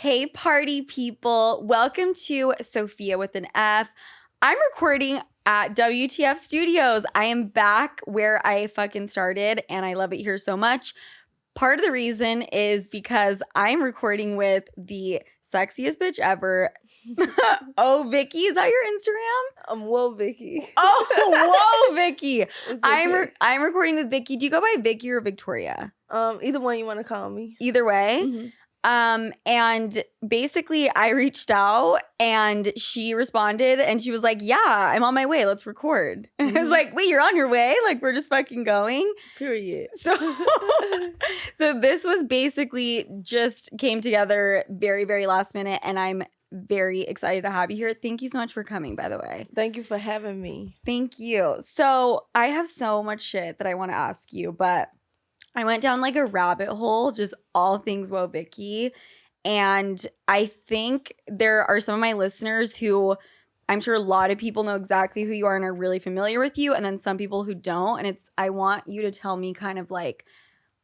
Hey, party people. Welcome to Sofia with an F. I'm recording at WTF Studios. I am back where I fucking started, and I love it here so much. Part of the reason is because I'm recording with the sexiest bitch ever. Oh, Vicky, is that your Instagram? Woah Vicky. Oh, whoa, Vicky. Okay. I'm recording with Vicky. Do you go by Vicky or Victoria? Either one you want to call me. Either way. Mm-hmm. And basically I reached out and she responded and she was like, yeah, I'm on my way. Let's record. And I was like, wait, you're on your way? Like, we're just fucking going? Period. So, so this was basically just came together very, very last minute. And I'm very excited to have you here. Thank you so much for coming, by the way. Thank you for having me. Thank you. So I have so much shit that I want to ask you, but I went down like a rabbit hole, just all things Woah Vicky. And I think there are some of my listeners who I'm sure a lot of people know exactly who you are and are really familiar with you. And then some people who don't. And I want you to tell me kind of like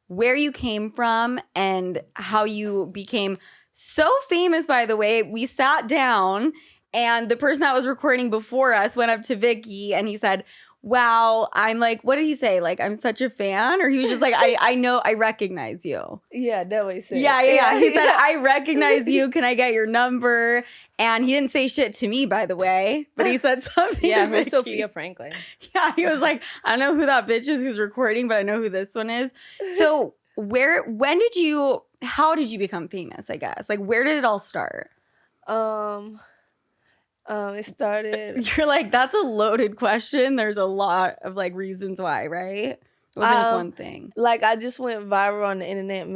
where you came from and how you became so famous, by the way. We sat down and the person that was recording before us went up to Vicky and he said, wow, I'm like, what did he say? Like, I'm such a fan? Or he was just like, I know, I recognize you. Yeah, that what he said. Yeah. He said, I recognize you. Can I get your number? And he didn't say shit to me, by the way, but he said something. Yeah, to who's Vicky. Sofia Franklin? Yeah, he was like, I don't know who that bitch is who's recording, but I know who this one is. So how did you become famous, I guess? Like, where did it all start? It started. You're like, that's a loaded question. There's a lot of like reasons why, right? It wasn't just one thing. Like, I just went viral on the internet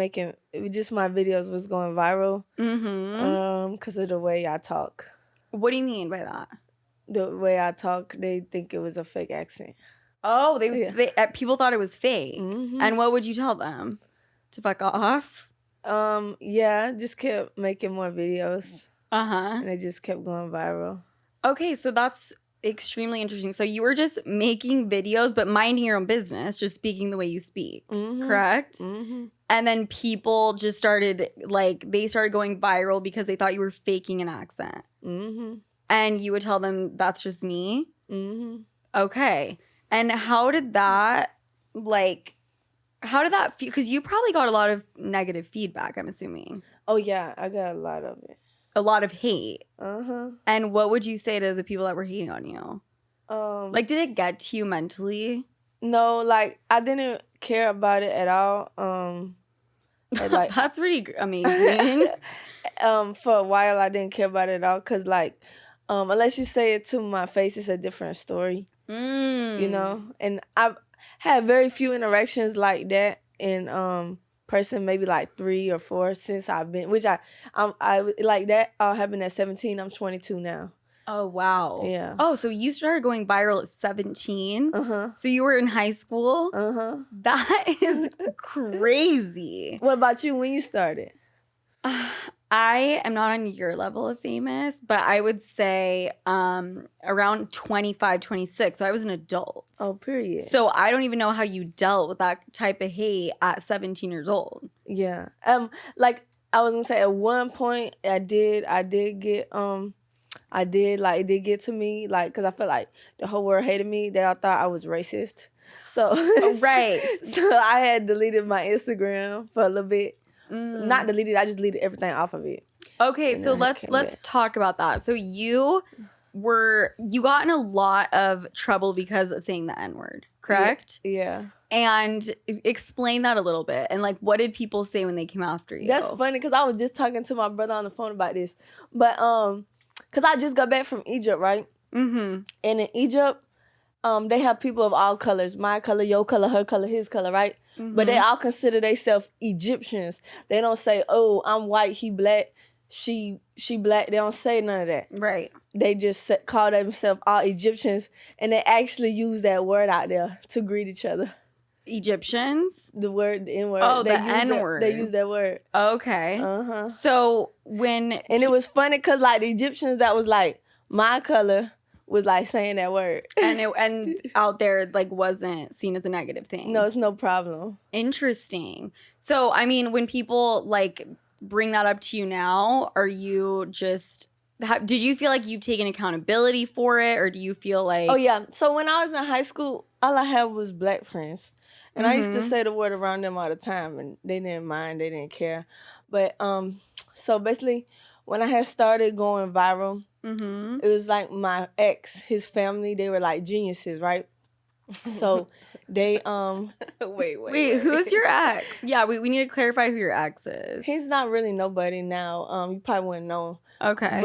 just my videos was going viral. Mm-hmm. Because of the way I talk. What do you mean by that? The way I talk, they think it was a fake accent. Oh, people thought it was fake. Mm-hmm. And what would you tell them? To fuck off? Yeah, just kept making more videos. Uh-huh. And it just kept going viral. Okay, so that's extremely interesting. So you were just making videos, but minding your own business, just speaking the way you speak, correct? Mm-hmm. And then people just started going viral because they thought you were faking an accent. Mm-hmm. And you would tell them, that's just me? Mm-hmm. Okay. And how did that feel? Because you probably got a lot of negative feedback, I'm assuming. Oh, yeah, I got a lot of it. A lot of hate. Uh-huh. And what would you say to the people that were hating on you? Like, did it get to you mentally? No, like, I didn't care about it at all. Like, that's pretty amazing. For a while, I didn't care about it at all. Because, like, unless you say it to my face, it's a different story. You know? And I've had very few interactions like that in person, maybe like 3 or 4 since I've been, which I like that all happened at 17. I'm 22 now. Oh, wow. Yeah. Oh, so you started going viral at 17? Uh-huh. So you were in high school? Uh-huh. That is crazy. What about you when you started? I am not on your level of famous, but I would say around 25, 26. So I was an adult. Oh, period. So I don't even know how you dealt with that type of hate at 17 years old. Yeah. Like I was gonna say at one point it did get it did get to me, like, because I felt like the whole world hated me. They all thought I was racist. So right. So I had deleted my Instagram for a little bit. Not deleted, I just deleted everything off of it. Okay, so let's talk about that. So you got in a lot of trouble because of saying the N-word, correct? Yeah. And explain that a little bit. And like, what did people say when they came after you? That's funny because I was just talking to my brother on the phone about this. But because I just got back from Egypt, right? Mm-hmm. And in Egypt, they have people of all colors. My color, your color, her color, his color, right? Mm-hmm. But they all consider themselves Egyptians. They don't say, oh, I'm white, he black, she black. They don't say none of that. Right. They just call themselves all Egyptians. And they actually use that word out there to greet each other. Egyptians? The word, the N-word. Oh, the N-word. They use that word. Okay. Uh-huh. So And it was funny because, like, the Egyptians that was, like, my color was, like, saying that word. And out there, like, wasn't seen as a negative thing. No, it's no problem. Interesting. So, I mean, when people, like, bring that up to you now? Are you just... did you feel like you've taken accountability for it, or do you feel like... Oh, yeah. So when I was in high school, all I had was black friends. And I used to say the word around them all the time, and they didn't mind, they didn't care. But so basically, when I had started going viral, it was like my ex, his family, they were like geniuses, right? So they wait, who's your ex? Yeah, we need to clarify who your ex is. He's not really nobody now. You probably wouldn't know. Okay.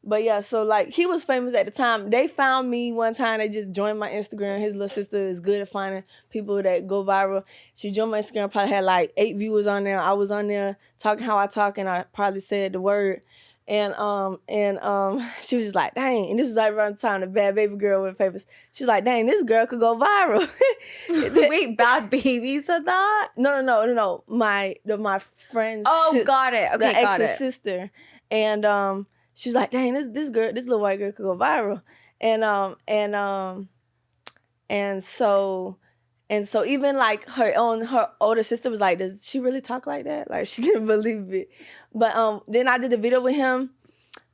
But yeah, so like he was famous at the time. They found me one time. They just joined my Instagram. His little sister is good at finding people that go viral. She joined my Instagram, probably had like 8 viewers on there. I was on there talking how I talk, and I probably said the word. And she was just like, dang. And this was like around the time the Bad Baby girl went famous. She was like, dang, this girl could go viral. Wait, Bad Baby said that? No. My friend's got it. Okay, the ex's sister. And she was like, dang, this little white girl could go viral. And so even like her older sister was like, does she really talk like that? Like, she didn't believe it. But then I did a video with him,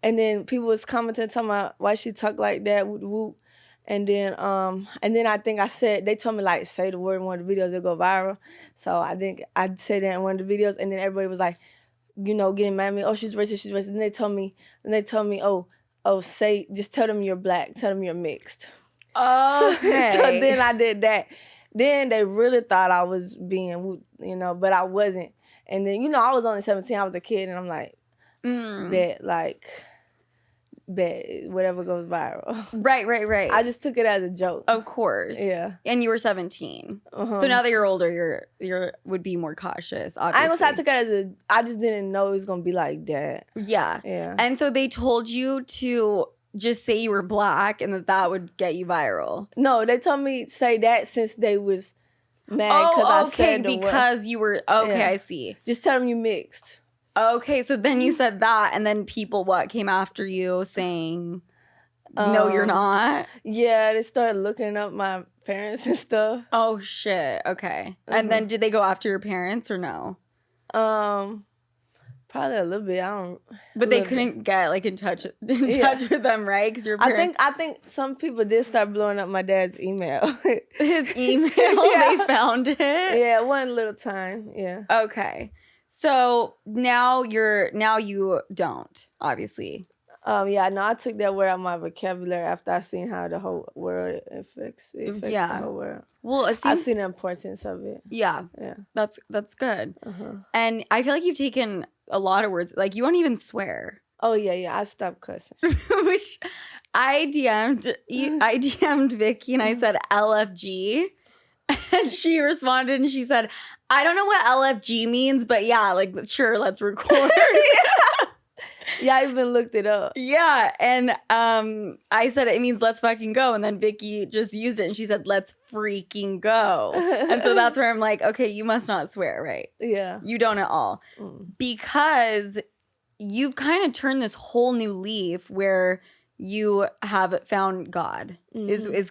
and then people was commenting, talking about why she talk like that, whoop whoop. And then I think I said, they told me like, say the word in one of the videos, it'll go viral. So I think I said that in one of the videos, and then everybody was like, you know, getting mad at me. Oh, she's racist. And they told me, just tell them you're black, tell them you're mixed. Okay. So then I did that. Then they really thought I was being, you know, but I wasn't. And then, you know, I was only 17. I was a kid, and I'm like, bet whatever goes viral. Right. I just took it as a joke. Of course. Yeah. And you were 17. So now that you're older, you're would be more cautious, obviously. I ain't gonna say I took it as I just didn't know it was gonna be like that. Yeah. Yeah. And so they told you to just say you were black and that would get you viral. No, they told me say that since they was mad because I said the because you were... Okay, yeah. I see. Just tell them you mixed. Okay, so then you said that, and then people, came after you saying, no, you're not? Yeah, they started looking up my parents and stuff. Oh, shit. Okay. And then did they go after your parents or no? Probably a little bit. But they couldn't get in touch with them, right? Because your parents... I think some people did start blowing up my dad's email. His email? Yeah. They found it? Yeah, one little time. Yeah. Okay. So now you don't, obviously. Yeah, no, I took that word out of my vocabulary after I seen how the whole world affects the whole world. Well, I seen the importance of it. Yeah. That's good. And I feel like you've taken a lot of words. Like, you won't even swear. Oh yeah, I stopped cussing. Which I DM'd Vicky and I said LFG. And she responded and she said, I don't know what LFG means, but yeah, sure, let's record. Yeah, I even looked it up. Yeah, and I said it means let's fucking go, and then Vicky just used it and she said let's freaking go. And so that's where I'm like, okay, you must not swear, right? Yeah. You don't at all. Because you've kind of turned this whole new leaf where you have found God, is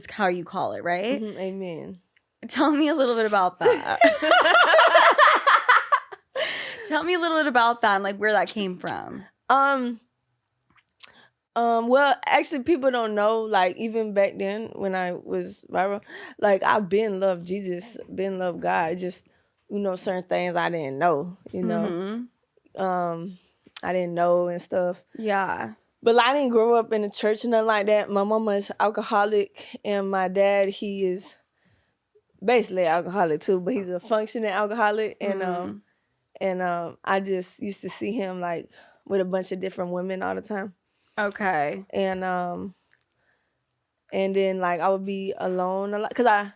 how you call it, right? Amen. Tell me a little bit about that. Tell me a little bit about that and where that came from. Well, actually, people don't know. Even back then when I was viral, I've been loved Jesus, been loved God. Just certain things I didn't know. I didn't know and stuff. Yeah. But I didn't grow up in a church or nothing like that. My mama is alcoholic, and my dad, he is basically alcoholic too, but he's a functioning alcoholic. And I just used to see him with a bunch of different women all the time. Okay. And then I would be alone a lot because I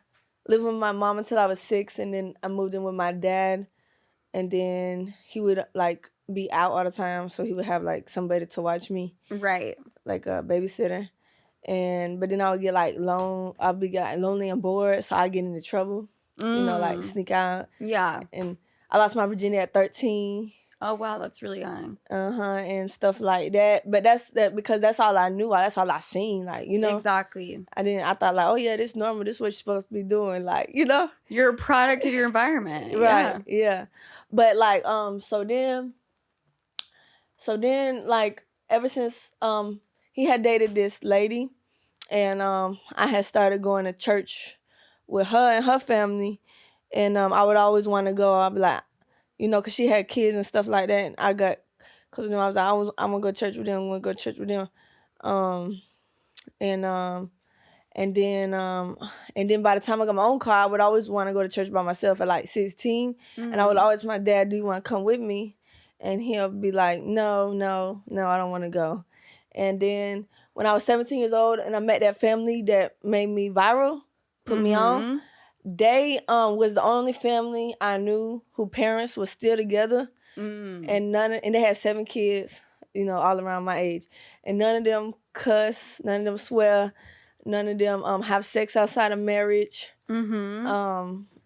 lived with my mom until I was 6, and then I moved in with my dad, and then he would be out all the time, so he would have somebody to watch me, right? Like a babysitter. But then I would get I'd be lonely and bored, so I get into trouble, sneak out. Yeah. And I lost my virginity at 13. Oh wow, that's really young. And stuff like that. But that's because that's all I knew. That's all I seen. Like, you know. Exactly. I thought like, oh yeah, this normal. This what you're supposed to be doing. Like, you know. You're a product of your environment. Right. Yeah. But like, so then like ever since he had dated this lady, and I had started going to church with her and her family, and I would always want to go. I'd be like, you know, cause she had kids and stuff like that, and I got, cause you know I was like, I'm gonna go to church with them. I'm gonna go to church with them, and then by the time I got my own car, I would always want to go to church by myself at like 16, and I would always, my dad, do you want to come with me? And he'll be like, no, I don't want to go. And then when I was 17 years old and I met that family that made me viral, put me on, they was the only family I knew whose parents were still together, and they had 7 kids, you know, all around my age, and none of them cuss, none of them swear, none of them have sex outside of marriage.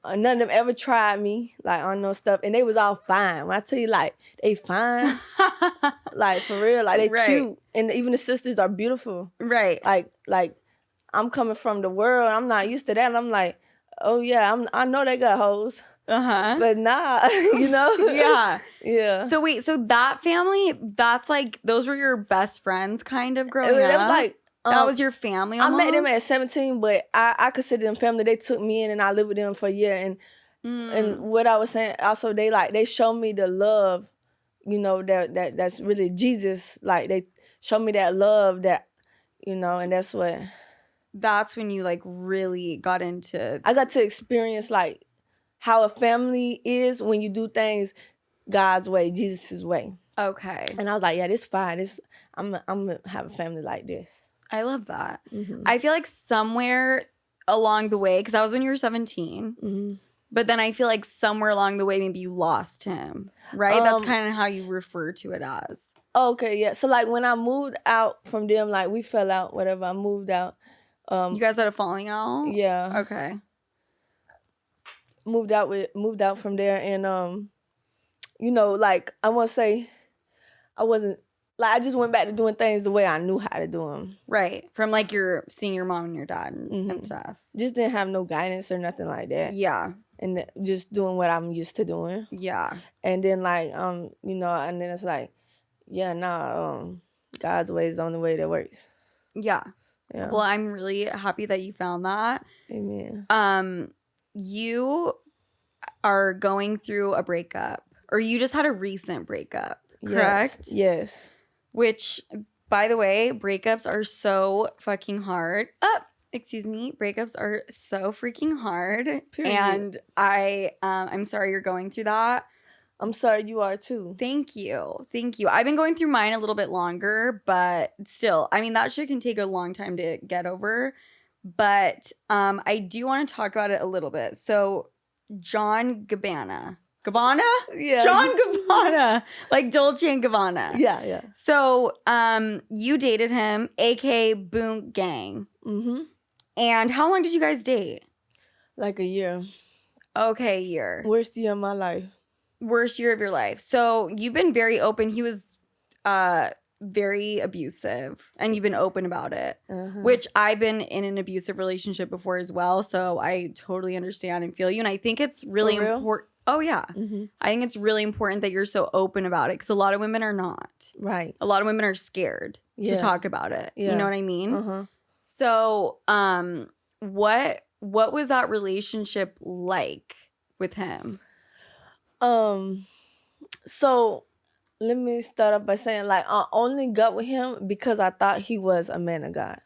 None of them ever tried me, like, on no stuff, and they was all fine. When I tell you, like, they fine, like, for real, like, they cute, and even the sisters are beautiful. Right. Like, I'm coming from the world, I'm not used to that, and I'm like, oh yeah, I know they got hoes. But nah, you know? Yeah. Yeah. So wait, so that family, that's like, those were your best friends kind of growing up? That was like, that was your family almost? I met them at 17, but I consider them family. They took me in and I lived with them for a year. And what I was saying, also they showed me the love, you know, that's really Jesus. Like, they showed me that love that, you know, and that's when you like really got into. I got to experience like how a family is when you do things God's way, Jesus' way. Okay. And I was like, yeah, this fine. I'm gonna have a family like this. I love that. I feel like somewhere along the way, because that was when you were 17, but then I feel like somewhere along the way, maybe you lost him, right? That's kind of how you refer to it as. Okay, yeah. So like when I moved out from them, like we fell out, whatever. I moved out. You guys had a falling out? Yeah. Okay. Moved out from there, and you know, like I want to say, I wasn't. Like, I just went back to doing things the way I knew how to do them. Right. From, like, seeing your mom and your dad and stuff. Just didn't have no guidance or nothing like that. Yeah. And just doing what I'm used to doing. Yeah. And then, like, you know, and then it's like, yeah, God's way is the only way that works. Yeah. Well, I'm really happy that you found that. Amen. You are going through a breakup. Or you just had a recent breakup, correct? Yes. Which, by the way, breakups are so fucking hard. Breakups are so freaking hard. Period. And I'm sorry you're going through that. I'm sorry you are too. Thank you. I've been going through mine a little bit longer, but still, I mean, that shit can take a long time to get over. But I do want to talk about it a little bit. So, John Gabbana? Yeah. John Gabbana. Like Dolce & Gabbana. Yeah. So, you dated him, aka Boonk Gang. And how long did you guys date? Like a year. Okay, a year. Worst year of my life. Worst year of your life. So, you've been very open. He was very abusive, and you've been open about it, which I've been in an abusive relationship before as well. So, I totally understand and feel you. And I think it's really important. Oh, yeah. I think it's really important that you're so open about it, because a lot of women are not. Right. A lot of women are scared to talk about it. Yeah. You know what I mean? So, what was that relationship like with him? So let me start off by saying, like, I only got with him because I thought he was a man of God.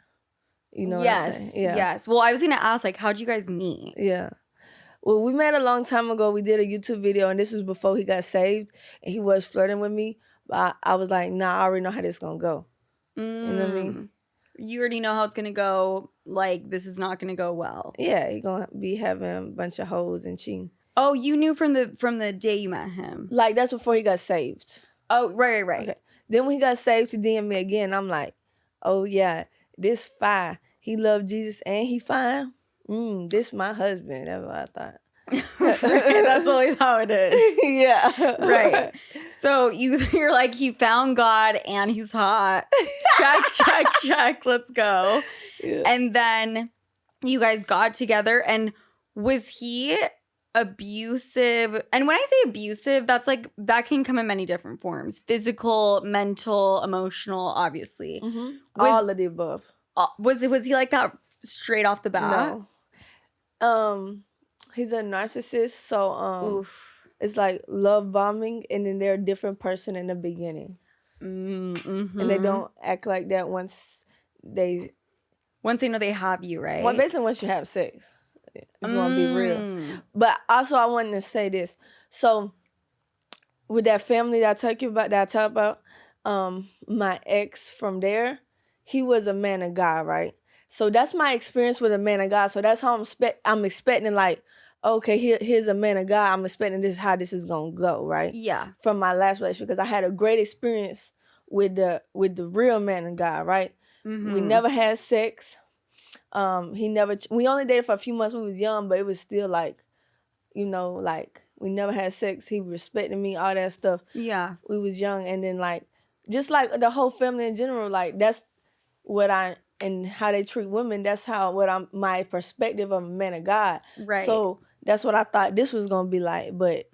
You know what I'm saying? Yeah. Yes. Well, I was gonna ask, like, how'd you guys meet? Yeah. Well, we met a long time ago. We did a YouTube video, and this was before he got saved, and he was flirting with me. But I was like, nah, I already know how this is gonna go. You know what I mean? You already know how it's gonna go. Like, this is not gonna go well. Yeah, he gonna be having a bunch of hoes and cheating. Oh, you knew from the day you met him. Like, that's before he got saved. Oh, right. Okay. Then when he got saved to DM me again, I'm like, oh yeah, this fine. He loved Jesus and he fine. This my husband. That's what I thought. That's always how it is. Yeah. Right. So you're like, he found God and he's hot. Check. Let's go. Yeah. And then you guys got together, and was he abusive? And when I say abusive, that's like, that can come in many different forms: physical, mental, emotional, obviously. Mm-hmm. All of the above. Was he like that straight off the bat? No. He's a narcissist, so Oof. it's like love bombing, and then they're a different person in the beginning. Mm-hmm. And they don't act like that once they know they have you, right? Well, basically once you have sex, if you want to be real. But also I wanted to say this. So with that family that I talk about, my ex from there, he was a man of God, right? So that's my experience with a man of God. So that's how I'm expecting, like, okay, here's a man of God. I'm expecting this how this is gonna go, right? Yeah. From my last relationship, because I had a great experience with the real man of God, right? Mm-hmm. We never had sex. We only dated for a few months. We was young, but it was still like, like we never had sex. He respected me, all that stuff. Yeah. We was young, and then like, just like the whole family in general, like that's what and how they treat women. That's my perspective of a man of God. Right. So that's what I thought this was gonna be like, but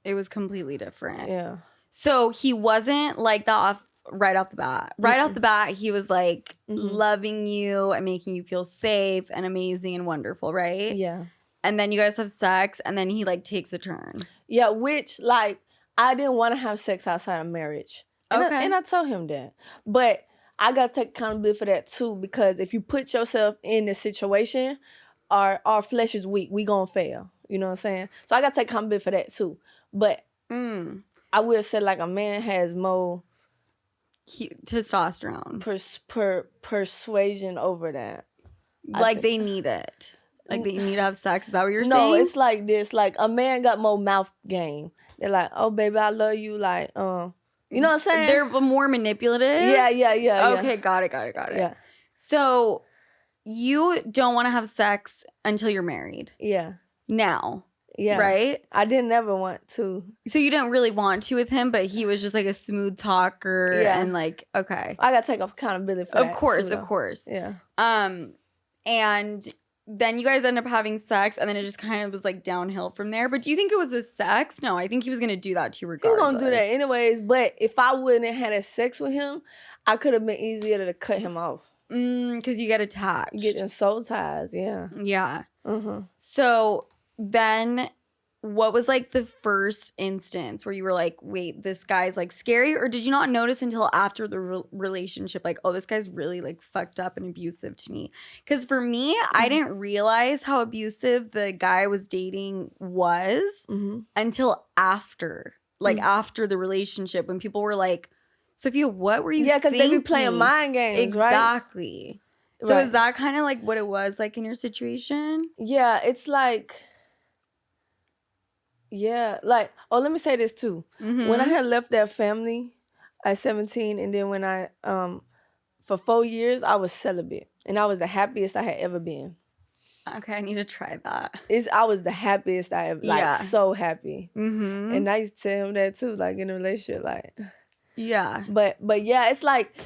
it was completely different. Yeah. So he wasn't like that right off the bat. Right off the bat, he was like loving you and making you feel safe and amazing and wonderful, right? Yeah. And then you guys have sex, and then he like takes a turn. Yeah, which like I didn't want to have sex outside of marriage. And Okay. I told him that. But I got to take accountability for that too, because if you put yourself in the situation, our flesh is weak. We gonna fail. You know what I'm saying? So I got to take accountability for that too. But I will say like a man has more testosterone. Persuasion over that. Like they need it. Like they need to have sex. Is that what you're saying? No, it's like this. Like a man got more mouth game. They're like, oh baby, I love you. Like, you know what I'm saying? They're more manipulative. Yeah. Okay, got it. Yeah. So you don't want to have sex until you're married. Yeah. Now. Yeah. Right? I didn't ever want to. So you didn't really want to with him, but he was just like a smooth talker and like, okay. I gotta take accountability for that. Of course. Yeah. And then you guys end up having sex, and then it just kind of was like downhill from there. But do you think it was the sex? No, I think he was gonna do that to you regardless. He was gonna do that anyways. But if I wouldn't have had sex with him, I could have been easier to cut him off. Because you get attached. Getting soul ties, yeah. Yeah. So then what was like the first instance where you were like, wait, this guy's like scary? Or did you not notice until after the relationship, like, oh, this guy's really like fucked up and abusive to me? Because for me, I didn't realize how abusive the guy I was dating was until after, like after the relationship, when people were like, Sophia, what were you thinking? Yeah, because they be playing mind games, exactly. Right? So is that kind of like what it was like in your situation? Yeah, it's like... Yeah, like, oh, let me say this too. When I had left that family at 17, and then when I, for 4 years, I was celibate. And I was the happiest I had ever been. Okay, I need to try that. I was the happiest I ever, like, so happy. And I used to tell him that too, like, in a relationship, like. Yeah. But yeah, it's like,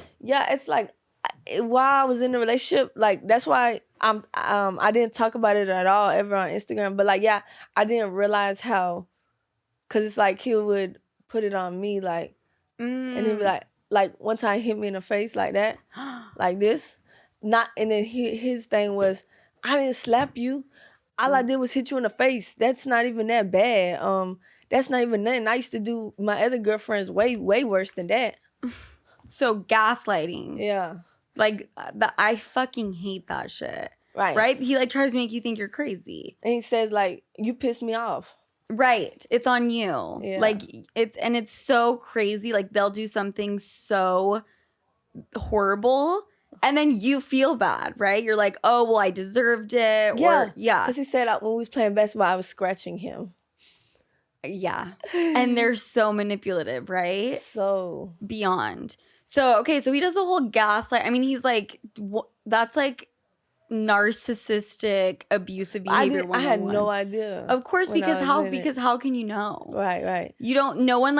while I was in the relationship, like, that's why I didn't talk about it at all ever on Instagram. But like, yeah, I didn't realize how, cause it's like he would put it on me, like, and he'd be like one time he hit me in the face like that, like this, and then his thing was, I didn't slap you, all I did was hit you in the face. That's not even that bad. That's not even nothing. I used to do my other girlfriends way worse than that. So gaslighting. Yeah. Like, I fucking hate that shit. Right. He, like, tries to make you think you're crazy. And he says, like, you pissed me off. Right. It's on you. Yeah. Like, it's so crazy. Like, they'll do something so horrible, and then you feel bad, right? You're like, oh, well, I deserved it. Yeah. Yeah. Because he said when we was playing basketball, I was scratching him. Yeah. And they're so manipulative, right? So. Beyond. So, okay, so he does the whole gaslight. I mean, he's like, that's like narcissistic, abusive behavior. I had no idea. Of course, because how can you know? Right. You don't. No one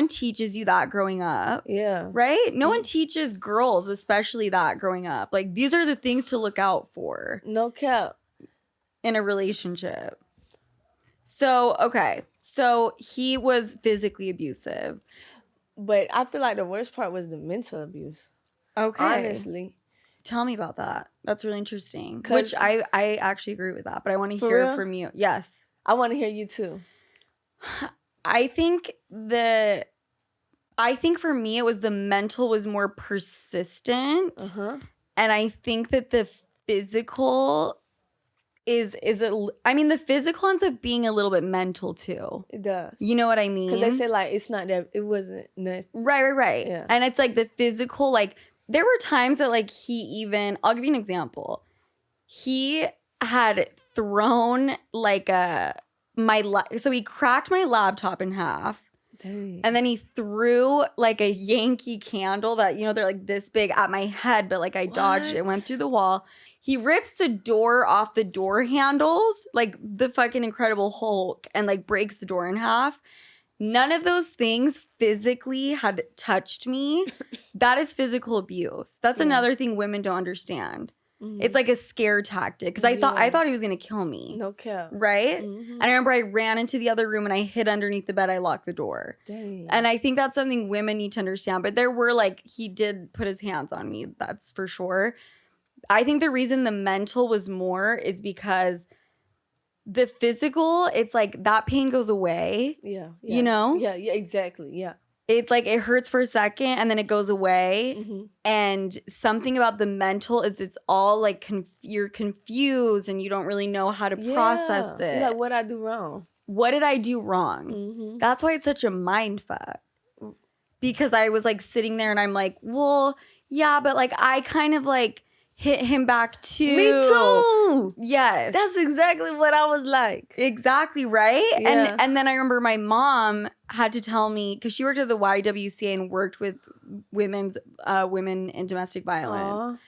teaches you that growing up. Yeah. Right. No one teaches girls, especially that growing up. Like these are the things to look out for. No cap. In a relationship. So okay, so he was physically abusive, but I feel like the worst part was the mental abuse. Okay, honestly. Tell me about that. That's really interesting. Which I actually agree with that, but I want to hear from you. Yes. I want to hear you too. I think for me it was the mental was more persistent. And I think that the physical the physical ends up being a little bit mental too. It does. You know what I mean? Because they say like it's not that it wasn't nothing. Right. Yeah. And it's like the physical, like there were times that like I'll give you an example. He had thrown like so he cracked my laptop in half. Dang. And then he threw like a Yankee candle that, they're like this big at my head, but like I dodged it, went through the wall. He rips the door off the door handles, like the fucking Incredible Hulk, and like breaks the door in half. None of those things physically had touched me. That is physical abuse. That's another thing women don't understand. Mm-hmm. It's like a scare tactic because I thought he was gonna kill me. No cap. Right? Mm-hmm. And I remember I ran into the other room and I hid underneath the bed. I locked the door. Dang. And I think that's something women need to understand. But there were like, he did put his hands on me. That's for sure. I think the reason the mental was more is because the physical, it's like that pain goes away. Yeah. You know? Yeah, exactly. Yeah. It's like it hurts for a second and then it goes away. Mm-hmm. And something about the mental is it's all like you're confused and you don't really know how to process it. You're like, what did I do wrong? What did I do wrong? Mm-hmm. That's why it's such a mind fuck. Because I was like sitting there and I'm like, well, yeah, but like I kind of like hit him back too. Me too. Yes. That's exactly what I was like. Exactly, right? Yeah. And then I remember my mom had to tell me, because she worked at the YWCA and worked with women in domestic violence. Aww.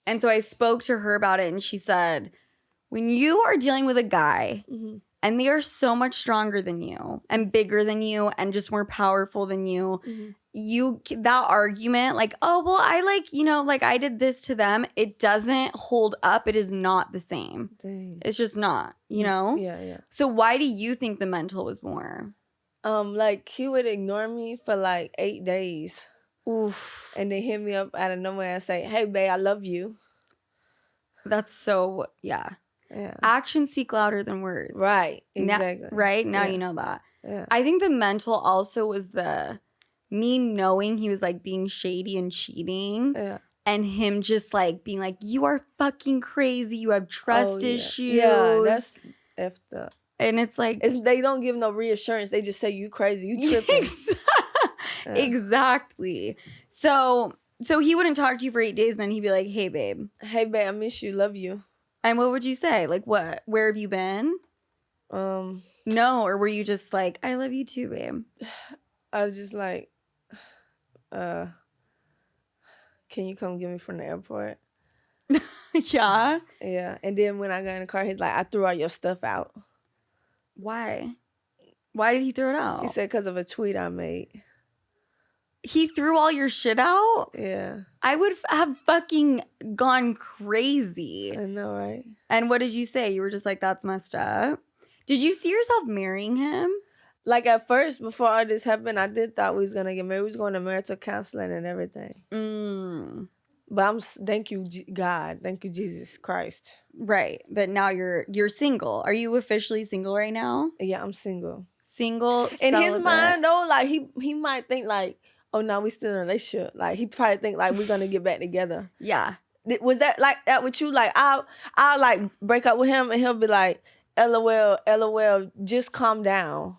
And so I spoke to her about it and she said, when you are dealing with a guy and they are so much stronger than you and bigger than you and just more powerful than you, that argument like, oh, well, I like I did this to them. It doesn't hold up. It is not the same. Dang. It's just not, Yeah. So why do you think the mental was more? Like he would ignore me for like 8 days. Oof. And then hit me up out of nowhere and say, hey, babe, I love you. That's so, yeah. Actions speak louder than words. Right. Exactly. Now you know that. Yeah. I think the mental also was me knowing he was like being shady and cheating. Yeah. And him just like being like, you are fucking crazy. You have trust issues. Yeah, that's effed up. And it's like. They don't give no reassurance. They just say you crazy. You tripping. Exactly. So he wouldn't talk to you for 8 days. And then he'd be like, hey, babe. Hey, babe, I miss you. Love you. And what would you say? Like, what? Where have you been? No, or were you just like, I love you too, babe? I was just like, can you come get me from the airport? Yeah? Yeah. And then when I got in the car, he's like, I threw all your stuff out. Why? Why did he throw it out? He said because of a tweet I made. He threw all your shit out? Yeah. I would have fucking gone crazy. I know, right? And what did you say? You were just like, that's messed up. Did you see yourself marrying him? Like at first, before all this happened, I did thought we was going to get married. We was going to marital counseling and everything. But thank you, God. Thank you, Jesus Christ. Right. But now you're single. Are you officially single right now? Yeah, I'm single. Single, in his mind, though, like he might think like, oh, no, we still in a relationship. Like, he probably think, like, we're going to get back together. Yeah. Was that like that with you? Like, I'll like, break up with him, and he'll be like, LOL, just calm down.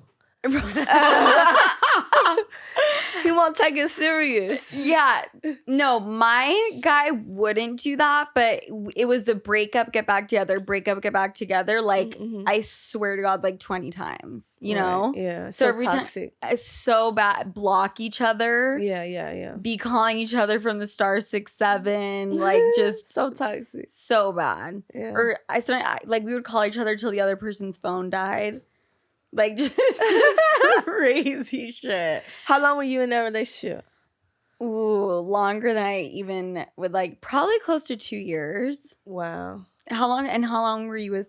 He won't take it serious. Yeah. No, my guy wouldn't do that, but it was the breakup, get back together, breakup, get back together. Like, I swear to God, like 20 times, you know? Yeah. So So every toxic. time, it's so bad. Block each other. Yeah. Be calling each other from the star 6-7. Like, just so toxic. so bad. Yeah. Or like, we would call each other till the other person's phone died. Like, just crazy shit. How long were you in that relationship? Ooh, longer than I even would like. Probably close to 2 years. Wow. How long were you with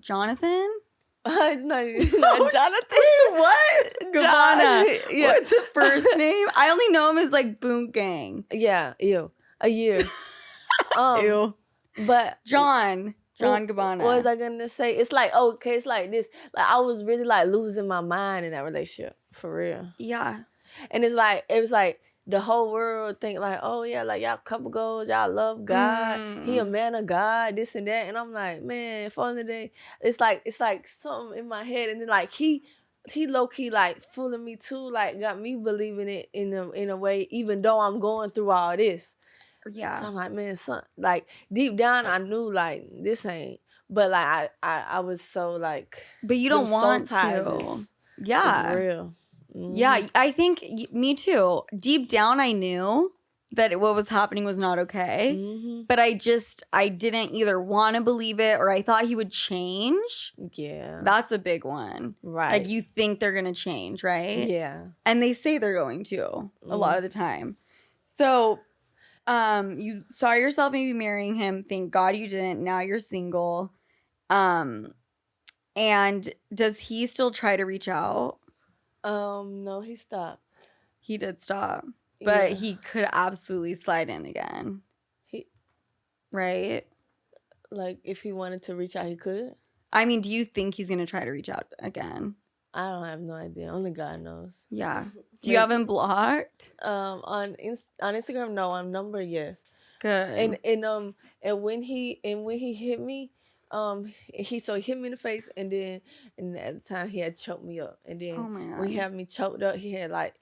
Jonathan? It's not Jonathan. What? Gabbana. Yeah. What's his first name? I only know him as like Boonk Gang. Yeah, a year. Ew. But John Gabbana. What was I gonna say? It's like, okay, it's like this. Like I was really like losing my mind in that relationship. For real. Yeah. And it was like the whole world think like, oh yeah, like y'all couple goals, y'all love God. He a man of God, this and that. And I'm like, man, for the day, it's like something in my head. And then like he low key like fooling me too, like got me believing it in a way, even though I'm going through all this. Yeah. So I'm like, man, son, like deep down I knew like this ain't. But like I was so like. But you don't want to. Yeah. It's real. Yeah, I think me too. Deep down, I knew that what was happening was not okay. But I didn't either want to believe it or I thought he would change. Yeah. That's a big one. Right. Like you think they're going to change, right? Yeah. And they say they're going to a lot of the time. So you saw yourself maybe marrying him. Thank God you didn't. Now you're single. And does he still try to reach out? No, he stopped. He did stop. But he could absolutely slide in again. Right? Like, if he wanted to reach out, he could? I mean, do you think he's going to try to reach out again? I don't have no idea. Only God knows. Yeah. Do you have him blocked? On Instagram, no. On number, yes. Good. And when he hit me, he hit me in the face, and at the time he had choked me up, and then when he had me choked up, he had like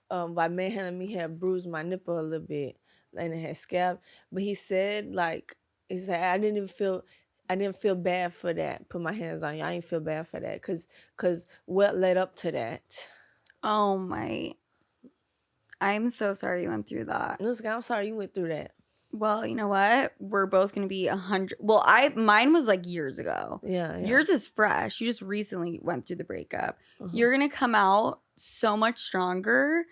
by manhandling me, he had bruised my nipple a little bit, and it had scab. But he said I didn't feel bad for that. Put my hands on you. I didn't feel bad for that, cause what led up to that. Oh my! I'm so sorry you went through that. Listen, I'm sorry you went through that. Well, you know what? We're both going to be 100. Well, mine was like years ago. Yeah. Yours is fresh. You just recently went through the breakup. You're going to come out so much stronger.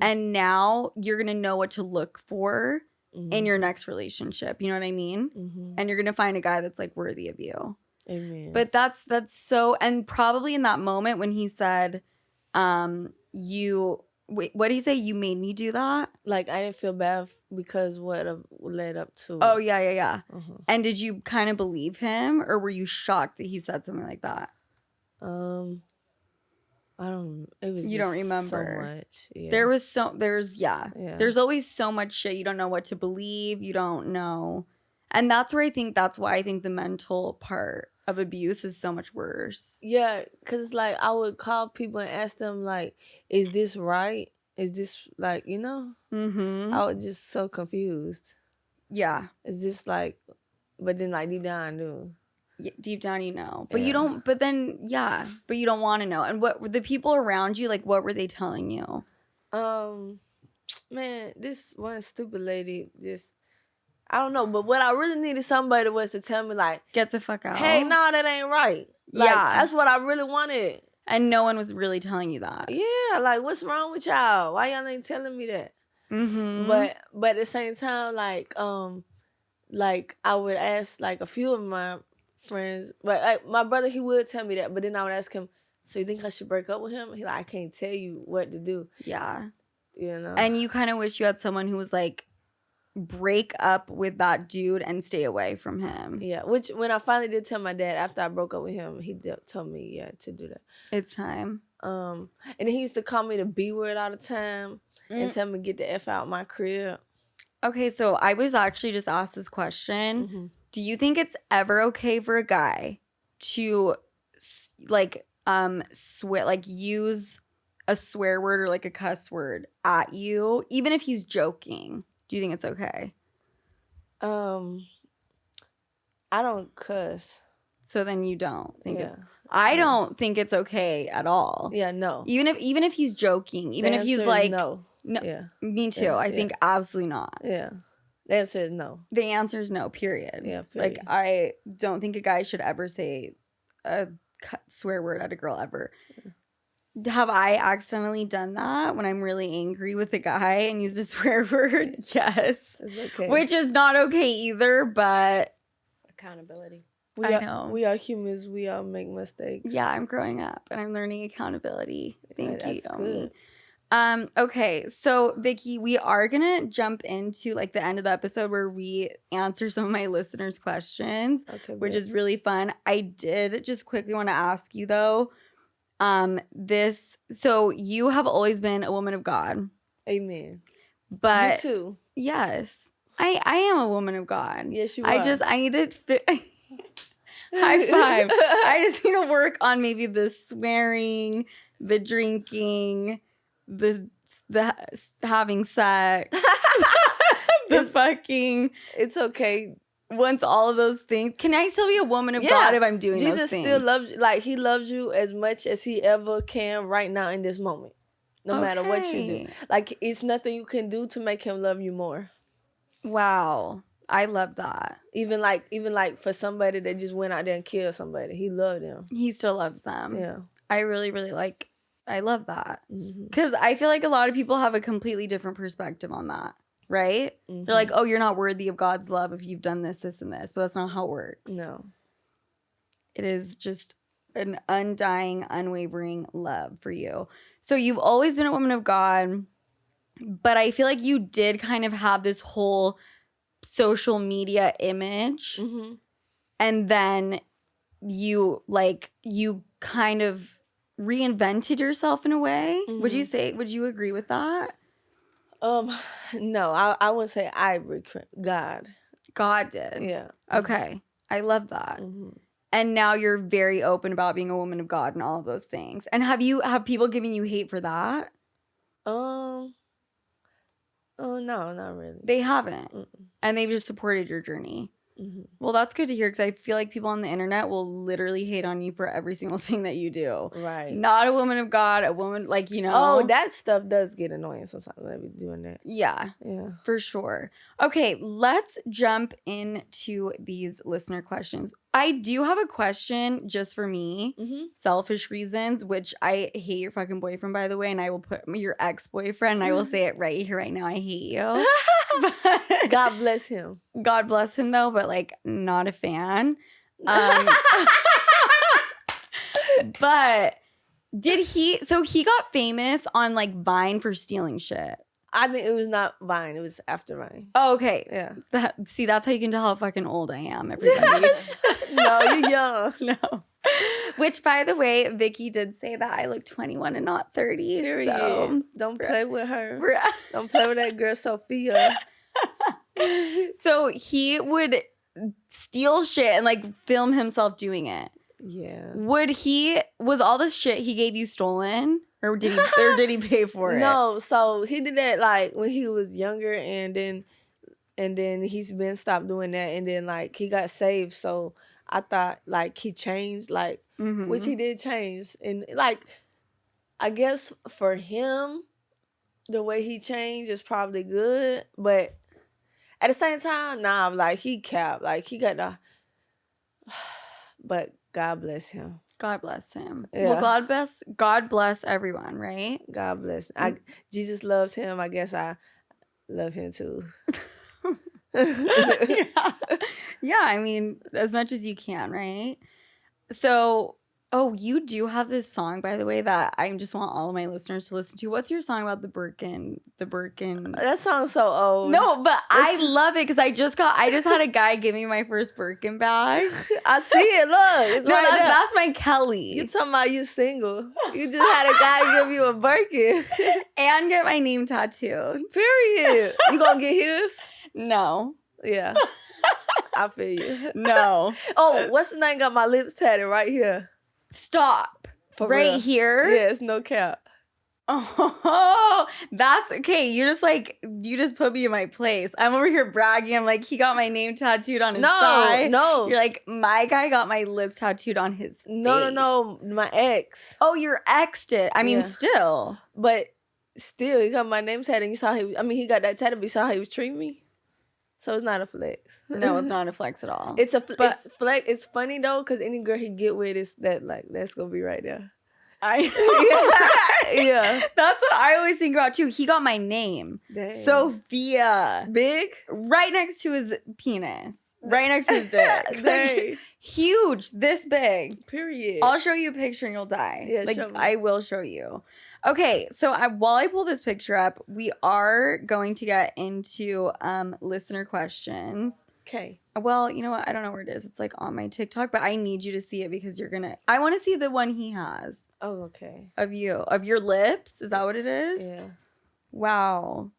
And now you're going to know what to look for in your next relationship. You know what I mean? And you're going to find a guy that's like worthy of you. Amen. But that's so, and probably in that moment when he said, wait, what did he say? You made me do that? Like, I didn't feel bad because what led up to. Oh, yeah. And did you kind of believe him, or were you shocked that he said something like that? I don't. It was. You don't remember so much. Yeah. There's always so much shit. You don't know what to believe. You don't know, and that's why I think the mental part of abuse is so much worse. Yeah, because like I would call people and ask them like, is this right? Is this like, you know? I was just so confused. Yeah. Is this like, but then like deep down I knew. Yeah, deep down you know. But you don't, but you don't want to know. And what were the people around you, like what were they telling you? Man, this one stupid lady just, I don't know, but what I really needed somebody was to tell me like, get the fuck out. Hey, no, that ain't right. Like, that's what I really wanted. And no one was really telling you that. Yeah, like what's wrong with y'all? Why y'all ain't telling me that? But at the same time, like I would ask like a few of my friends, but like my brother, he would tell me that, but then I would ask him, so you think I should break up with him? He like, I can't tell you what to do. Yeah. You know? And you kind of wish you had someone who was like, break up with that dude and stay away from him. Yeah, which when I finally did tell my dad after I broke up with him, he told me to do that. It's time. And he used to call me the B word all the time and tell me to get the F out my crib. Okay, so I was actually just asked this question. Do you think it's ever okay for a guy to use a swear word or like a cuss word at you, even if he's joking, do you think it's okay? I don't cuss. So then you don't think Yeah. I don't think it's okay at all. Yeah, no. Even if he's joking, even if he's like no. No, Yeah. me too. Yeah, I think absolutely not. Yeah. The answer is no. The answer is no, period. Yeah, period. Like, I don't think a guy should ever say a swear word at a girl ever. Yeah. Have I accidentally done that when I'm really angry with a guy and used a swear word? Yes. It's okay. Which is not okay either, but accountability. I know. We are humans. We all make mistakes. Yeah, I'm growing up and I'm learning accountability. Thank you. That's good. Okay, so Vicky, we are gonna jump into like the end of the episode where we answer some of my listeners' questions, which is really fun. I did just quickly want to ask you though, so you have always been a woman of God. Amen. But you too. Yes, I am a woman of God. Yes, you are. I need to high five. I just need to work on maybe the swearing, the drinking, the having sex, the fucking. It's okay. Once all of those things, can I still be a woman of God if I'm doing Jesus those things? still loves you. Like, he loves you as much as he ever can right now in this moment. No matter what you do. Like, it's nothing you can do to make him love you more. Wow. I love that. Even like for somebody that just went out there and killed somebody, he loved them. He still loves them. Yeah. I really, really I love that. Because I feel like a lot of people have a completely different perspective on that, right? They're like, oh, you're not worthy of God's love if you've done this, this, and this. But that's not how it works. No. It is just an undying, unwavering love for you. So you've always been a woman of God, but I feel like you did kind of have this whole social media image. And then you kind of reinvented yourself in a way. Would you agree with that? No, I wouldn't say God. God did. Yeah. Okay. I love that. And now you're very open about being a woman of God and all of those things. And have people giving you hate for that? Oh, no, not really. They haven't. And they've just supported your journey. Well, that's good to hear because I feel like people on the internet will literally hate on you for every single thing that you do. Right. Not a woman of God, a woman, Oh, that stuff does get annoying sometimes when I be doing that. Yeah. Yeah. For sure. Okay, let's jump into these listener questions. I do have a question just for me. Selfish reasons, which I hate your fucking boyfriend, by the way, and I will put your ex-boyfriend, and I will say it right here, right now. I hate you. But, God bless him. God bless him, though, but not a fan. But he got famous on Vine for stealing shit. I mean, it was not Vine. It was after Vine. Oh, okay. Yeah. That's how you can tell how fucking old I am, everybody. No, you're young. No. Which, by the way, Vicky did say that I look 21 and not 30. Period. So don't play with her. Don't play with that girl, Sofia. So he would steal shit and film himself doing it. Yeah. Was all this shit he gave you stolen? Or did he pay for it? No, so he did that when he was younger, and then he's been stopped doing that, and then he got saved. So I thought he changed, which he did change, and I guess for him, the way he changed is probably good, but at the same time, nah, he capped, he got the, but God bless him. God bless him. Yeah. Well, God bless everyone, right? God bless. Jesus loves him. I guess I love him too. Yeah, I mean, as much as you can, right? So, you do have this song, by the way, that I just want all of my listeners to listen to. What's your song about the Birkin? That sounds so old. No, but I love it because I just had a guy give me my first Birkin bag. I see it. Look, it's right there. That's my Kelly. You talking about you single? You just had a guy give you a Birkin and get my name tattooed. Period. You gonna get his? No. Yeah. I feel you. No. Oh, what's the name? Got my lips tatted right here. Stop. For right real. Here? Yes, no cap. Oh, that's okay. You just put me in my place. I'm over here bragging. I'm like, he got my name tattooed on his thigh. No. You're like, my guy got my lips tattooed on his face. No. My ex. Oh, your ex did. I mean, still. But still, he got my name tattooed and you saw he got that tattoo, but you saw how he was treating me? So it's not a flex. No, it's not a flex at all. It's flex. It's funny though, because any girl he get with is that, like, that's gonna be right there. Yeah. That's what I always think about too. He got my name. Dang. Sofia. Big? Right next to his penis. Right next to his dick. Dang. Huge. This big. Period. I'll show you a picture and you'll die. Yeah, like, show me. I will show you. Okay, so while I pull this picture up, we are going to get into listener questions. Okay. Well, you know what? I don't know where it is. It's like on my TikTok, but I need you to see it because I want to see the one he has. Oh, okay. Of you. Of your lips? Is that what it is? Yeah. Wow.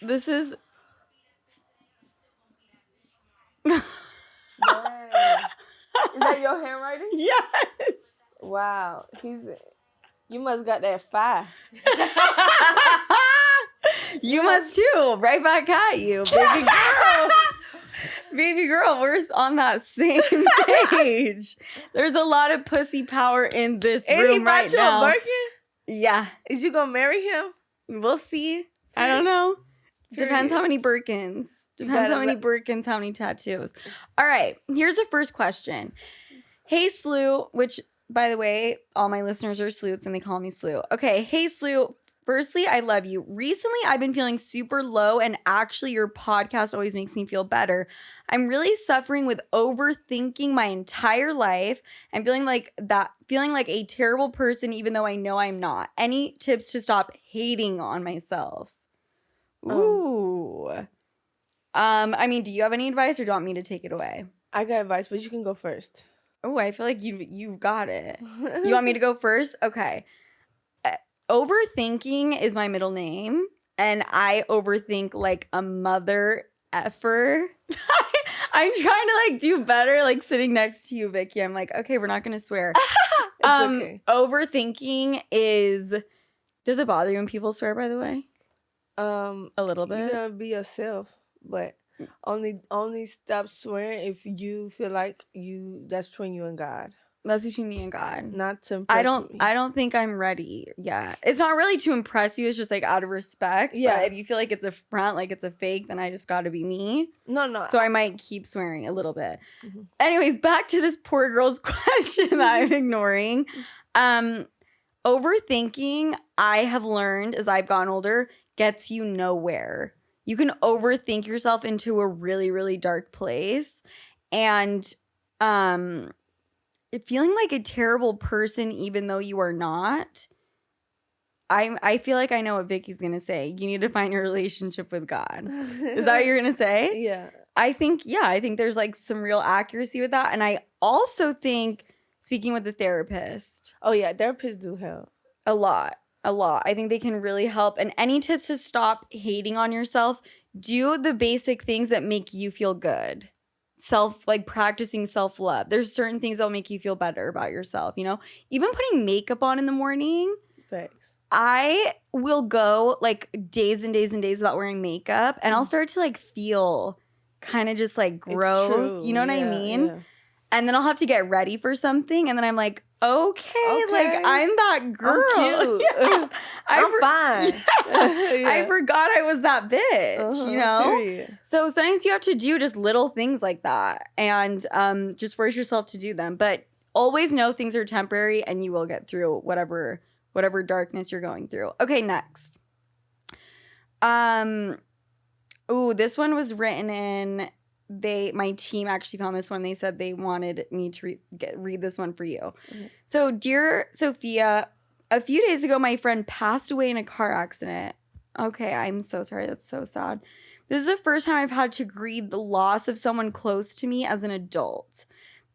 This is... Is that your handwriting? Yes. Wow. You must got that fire. You must too. Right back at you, baby girl. Baby girl, we're on that same page. There's a lot of pussy power in this room right now. And he bought you a Birkin? Yeah. Is you gonna marry him? We'll see. I don't know. Depends how many Birkins. Depends how many Birkins, how many tattoos. All right. Here's the first question. Hey, Slew, which, by the way, all my listeners are sleuths and they call me Slew. Okay. Hey, Slew. Firstly, I love you. Recently, I've been feeling super low, and actually, your podcast always makes me feel better. I'm really suffering with overthinking my entire life and feeling like a terrible person, even though I know I'm not. Any tips to stop hating on myself? Ooh. I mean, do you have any advice, or do you want me to take it away? I got advice, but you can go first. Oh, I feel like you got it. You want me to go first? Okay. Overthinking is my middle name, and I overthink like a mother effer. I'm trying to like do better, like sitting next to you, Vicky. I'm like, okay, we're not gonna swear. It's okay. Overthinking is. Does it bother you when people swear? By the way, a little bit. You gotta be yourself, but only stop swearing if you feel like that's between you and God. That's between me and God. Not to impress me. I don't think I'm ready yet. It's not really to impress you. It's just like out of respect. Yeah. But if you feel like it's a front, like it's a fake, then I just got to be me. No. So I might keep swearing a little bit. Mm-hmm. Anyways, back to this poor girl's question that I'm ignoring. Overthinking, I have learned as I've gotten older, gets you nowhere. You can overthink yourself into a really, really dark place. And feeling like a terrible person even though you are not. I feel like I know what Vicky's gonna say. You need to find your relationship with God. Is that what you're gonna say? Yeah. I think there's like some real accuracy with that. And I also think speaking with the therapist. Oh yeah, therapists do help. A lot. I think they can really help. And any tips to stop hating on yourself, do the basic things that make you feel good. Practicing self-love. There's certain things that'll make you feel better about yourself, you know? Even putting makeup on in the morning. Thanks. I will go like days and days and days without wearing makeup, and I'll start to like feel kind of just like gross. You know what I mean? Yeah. And then I'll have to get ready for something, and then I'm like, okay. Like I'm that girl. I'm cute. Yeah. I'm fine. Yeah. I forgot I was that bitch, you know? Period. So sometimes you have to do just little things like that, and just force yourself to do them. But always know things are temporary, and you will get through whatever darkness you're going through. Okay, next. This one was written in. My team actually found this one. They said they wanted me to read this one for you. Mm-hmm. So, dear Sofia, a few days ago, my friend passed away in a car accident. Okay, I'm so sorry. That's so sad. This is the first time I've had to grieve the loss of someone close to me as an adult.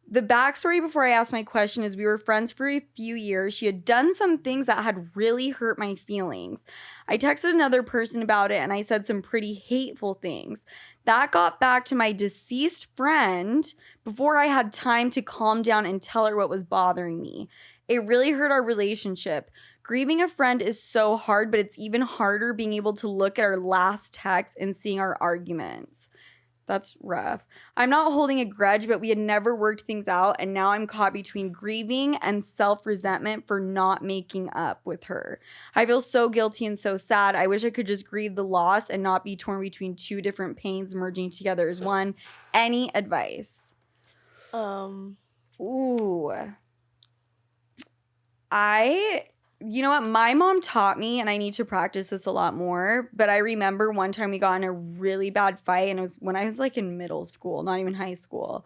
The backstory before I asked my question is we were friends for a few years. She had done some things that had really hurt my feelings. I texted another person about it, and I said some pretty hateful things. That got back to my deceased friend before I had time to calm down and tell her what was bothering me. It really hurt our relationship. Grieving a friend is so hard, but it's even harder being able to look at our last text and seeing our arguments. That's rough. I'm not holding a grudge, but we had never worked things out, and now I'm caught between grieving and self-resentment for not making up with her. I feel so guilty and so sad. I wish I could just grieve the loss and not be torn between two different pains merging together as one. Any advice? Ooh. You know what? My mom taught me, and I need to practice this a lot more, but I remember one time we got in a really bad fight, and it was when I was like in middle school, not even high school.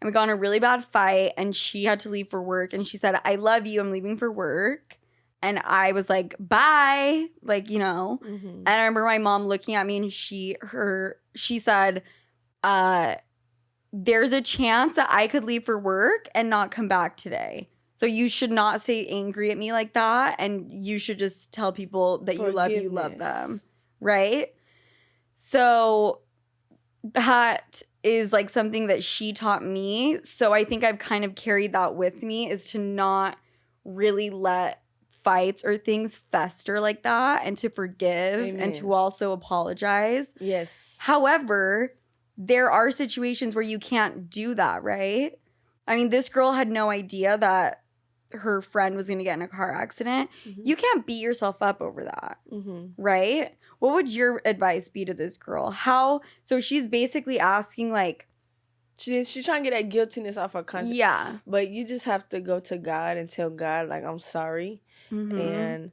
And we got in a really bad fight, and she had to leave for work, and she said, I love you, I'm leaving for work. And I was like, bye, like, you know. And I remember my mom looking at me, and she said, there's a chance that I could leave for work and not come back today. So you should not stay angry at me like that, and you should just tell people that you love them, right? So that is like something that she taught me. So I think I've kind of carried that with me, is to not really let fights or things fester like that, and to forgive and to also apologize. Yes. However, there are situations where you can't do that, right? I mean, this girl had no idea that her friend was going to get in a car accident. You can't beat yourself up over that, right? What would your advice be to this girl? So she's basically asking, like, she's trying to get that guiltiness off her conscience. Yeah. But you just have to go to God and tell God, like, I'm sorry. And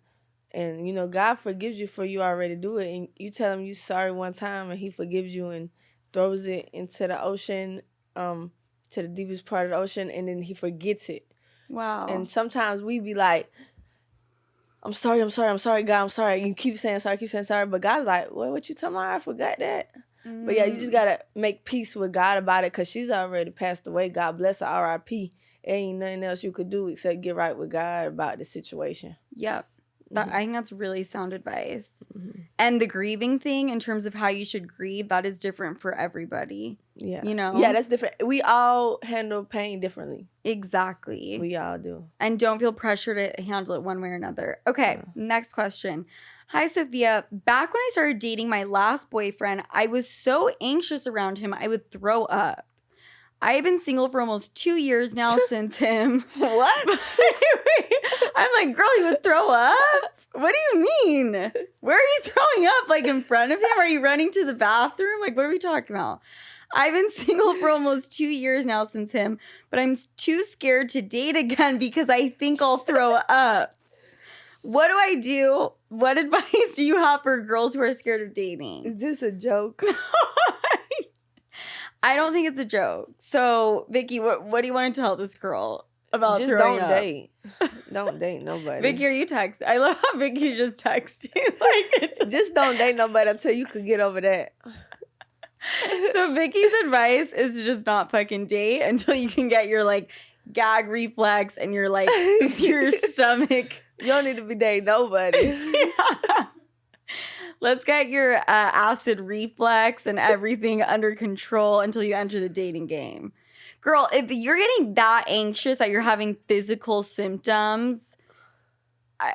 you know, God forgives you for you already do it. And you tell him you sorry one time, and he forgives you and throws it into the ocean, to the deepest part of the ocean, and then he forgets it. Wow. And sometimes we be like, I'm sorry, God, I'm sorry. You keep saying sorry. But God's like, what you talking about? I forgot that. But yeah, you just got to make peace with God about it, because she's already passed away. God bless her, R.I.P. Ain't nothing else you could do except get right with God about the situation. Yep. I think that's really sound advice. And the grieving thing, in terms of how you should grieve, that is different for everybody. Yeah. You know? Yeah, that's different. We all handle pain differently. Exactly. We all do. And don't feel pressure to handle it one way or another. Okay, next question. Hi, Sophia. Back when I started dating my last boyfriend, I was so anxious around him, I would throw up. I have been single for almost 2 years now since him. What? I'm like, girl, you would throw up? What do you mean? Where are you throwing up? Like in front of him? Are you running to the bathroom? Like, what are we talking about? I've been single for almost 2 years now since him, but I'm too scared to date again because I think I'll throw up. What do I do? What advice do you have for girls who are scared of dating? Is this a joke? I don't think it's a joke. So, Vicky, what do you want to tell this girl about just throwing don't up? date. Don't date nobody. Vicky, are you texting? I love how Vicky just texting. Like, just don't date nobody until you can get over that. So Vicky's advice is to just not fucking date until you can get your like gag reflex and your like your stomach. You don't need to be dating nobody. Yeah. Let's get your acid reflex and everything under control until you enter the dating game. Girl, if you're getting that anxious that you're having physical symptoms,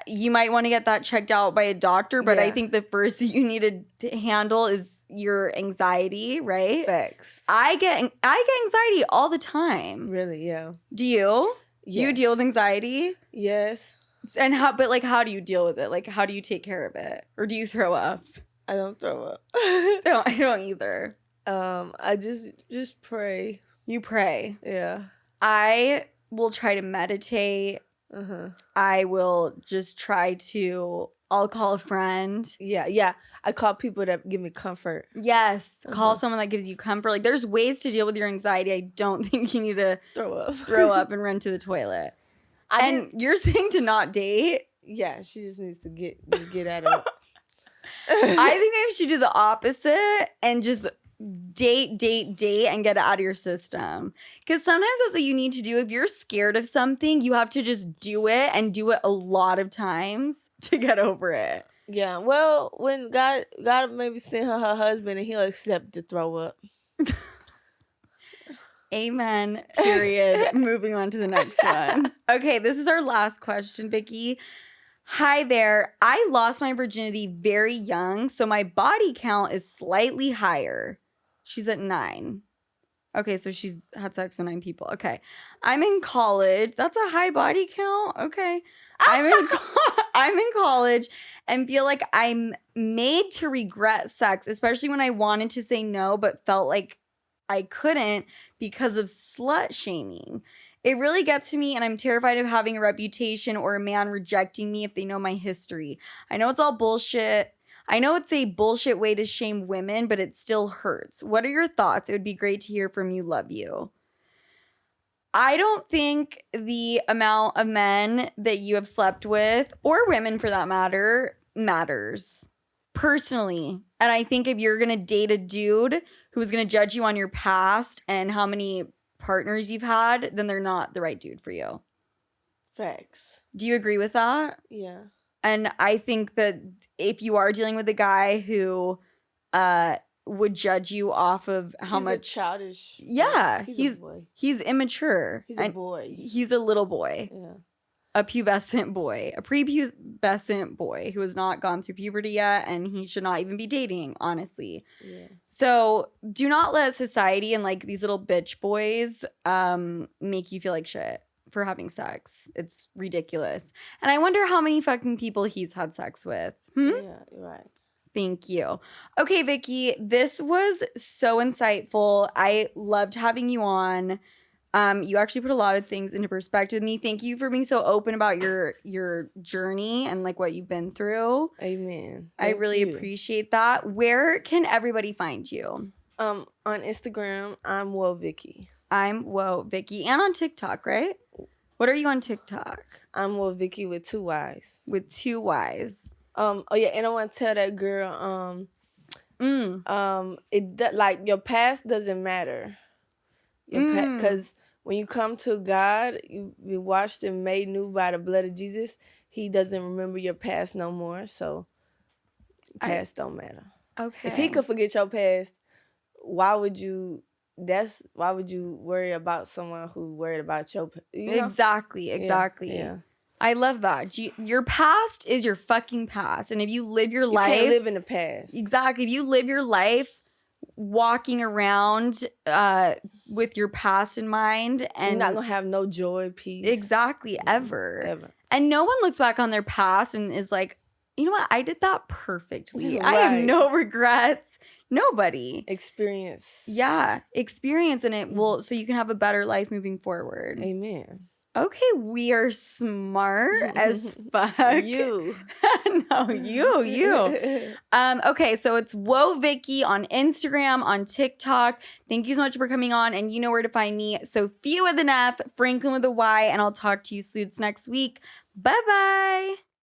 you might want to get that checked out by a doctor. But I think the first you need to handle is your anxiety, right? Facts. I get anxiety all the time. Really, yeah. Do you? Yes. Do you deal with anxiety? Yes. And how do you deal with it? Like, how do you take care of it? Or do you throw up? I don't throw up. No, I don't either. I just pray. You pray. Yeah. I will try to meditate. I will just try to, I'll call a friend. Yeah. I call people that give me comfort. Yes. Call someone that gives you comfort. Like, there's ways to deal with your anxiety. I don't think you need to throw up and run to the toilet. You're saying to not date? Yeah, she just needs to get at it. I think maybe you should do the opposite and just date and get it out of your system. Because sometimes that's what you need to do. If you're scared of something, you have to just do it and do it a lot of times to get over it. Yeah, well, when God maybe send her husband and he'll accept to throw up. Amen. Period. Moving on to the next one. Okay, this is our last question, Vicky. Hi there. I lost my virginity very young, so my body count is slightly higher. She's at 9. Okay, so she's had sex with 9 people. Okay. I'm in college. That's a high body count. Okay. I'm in college and feel like I'm made to regret sex, especially when I wanted to say no but felt like I couldn't because of slut shaming. It really gets to me, and I'm terrified of having a reputation or a man rejecting me if they know my history. I know it's all bullshit. I know it's a bullshit way to shame women, but it still hurts. What are your thoughts? It would be great to hear from you. Love you. I don't think the amount of men that you have slept with, or women for that matter, matters personally. And I think if you're going to date a dude who's going to judge you on your past and how many partners you've had, then they're not the right dude for you. Facts. Do you agree with that? Yeah. And I think that if you are dealing with a guy who would judge you off of how much childish. Yeah, he's a boy. He's immature. He's a boy. He's a little boy. Yeah. A pubescent boy. A prepubescent boy who has not gone through puberty yet, and he should not even be dating, honestly. Yeah. So do not let society and like these little bitch boys make you feel like shit for having sex. It's ridiculous. And I wonder how many fucking people he's had sex with. Yeah, you're right. Thank you. Okay, Vicky, this was so insightful. I loved having you on. You actually put a lot of things into perspective with me. Thank you for being so open about your journey and like what you've been through. Amen. I really appreciate that. Where can everybody find you? On Instagram, I'm Woah Vicky. I'm Woah Vicky. And on TikTok, right? What are you on TikTok? I'm Woah Vicky with 2 Y's. With 2 Y's. Oh yeah, and I want to tell that girl, like your past doesn't matter. Because when you come to God, you washed and made new by the blood of Jesus. He doesn't remember your past no more, so past don't matter. Okay. If he could forget your past, why would you worry about someone who worried about your past? You know? Exactly. Yeah. I love that. Your past is your fucking past. And if you live your life... You can't live in the past. Exactly. If you live your life walking around with your past in mind... and you're not going to have no joy, peace. Exactly. Ever. And no one looks back on their past and is like, you know what? I did that perfectly. Right. I have no regrets. Nobody. Experience. Yeah. Experience, and it will... so you can have a better life moving forward. Amen. Okay, we are smart as fuck. You. No, you. Okay, so it's Woah Vicky on Instagram, on TikTok. Thank you so much for coming on, and you know where to find me. Sofia with an F, Franklin with a Y, and I'll talk to you suits next week. Bye-bye.